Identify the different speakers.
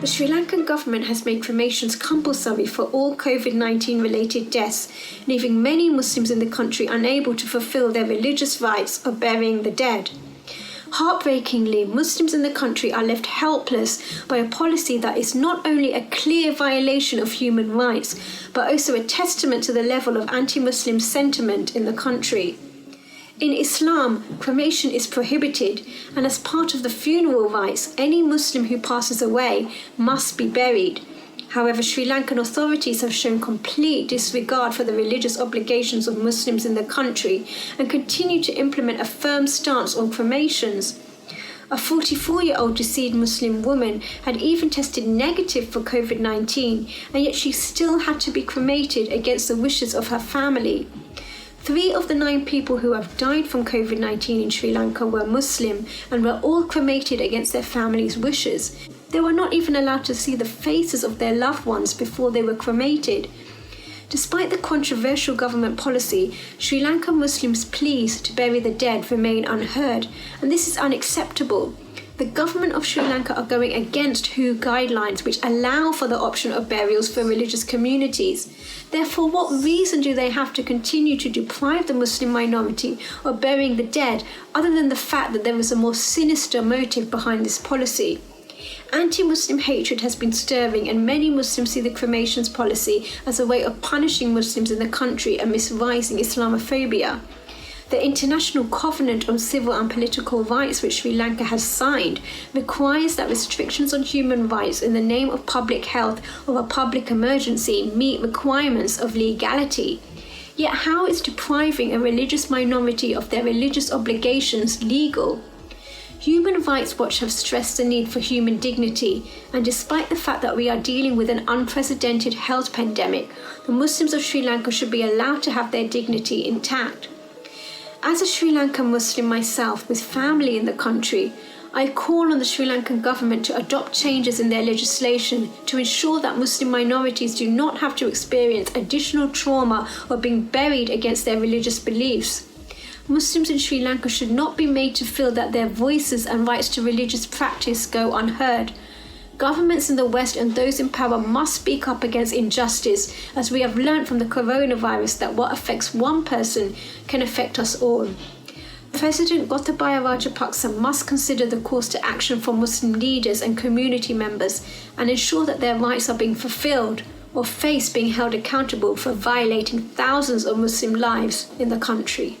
Speaker 1: The Sri Lankan government has made cremations compulsory for all COVID-19 related deaths, leaving many Muslims in the country unable to fulfill their religious rites of burying the dead. Heartbreakingly, Muslims in the country are left helpless by a policy that is not only a clear violation of human rights, but also a testament to the level of anti-Muslim sentiment in the country. In Islam, cremation is prohibited, and as part of the funeral rites, any Muslim who passes away must be buried. However, Sri Lankan authorities have shown complete disregard for the religious obligations of Muslims in the country and continue to implement a firm stance on cremations. A 44-year-old deceased Muslim woman had even tested negative for COVID-19, and yet she still had to be cremated against the wishes of her family. 3 of the 9 people who have died from COVID-19 in Sri Lanka were Muslim and were all cremated against their families' wishes. They were not even allowed to see the faces of their loved ones before they were cremated. Despite the controversial government policy, Sri Lankan Muslims' pleas to bury the dead remain unheard, and this is unacceptable. The government of Sri Lanka are going against WHO guidelines which allow for the option of burials for religious communities. Therefore, what reason do they have to continue to deprive the Muslim minority of burying the dead, other than the fact that there is a more sinister motive behind this policy? Anti-Muslim hatred has been stirring, and many Muslims see the cremations policy as a way of punishing Muslims in the country amidst rising Islamophobia. The International Covenant on Civil and Political Rights, which Sri Lanka has signed, requires that restrictions on human rights in the name of public health or a public emergency meet requirements of legality. Yet how is depriving a religious minority of their religious obligations legal? Human Rights Watch have stressed the need for human dignity, and despite the fact that we are dealing with an unprecedented health pandemic, the Muslims of Sri Lanka should be allowed to have their dignity intact. As a Sri Lankan Muslim myself with family in the country, I call on the Sri Lankan government to adopt changes in their legislation to ensure that Muslim minorities do not have to experience additional trauma or being buried against their religious beliefs. Muslims in Sri Lanka should not be made to feel that their voices and rights to religious practice go unheard. Governments in the West and those in power must speak up against injustice, as we have learned from the coronavirus that what affects one person can affect us all. President Gotabaya Rajapaksa must consider the calls to action from Muslim leaders and community members and ensure that their rights are being fulfilled or face being held accountable for violating thousands of Muslim lives in the country.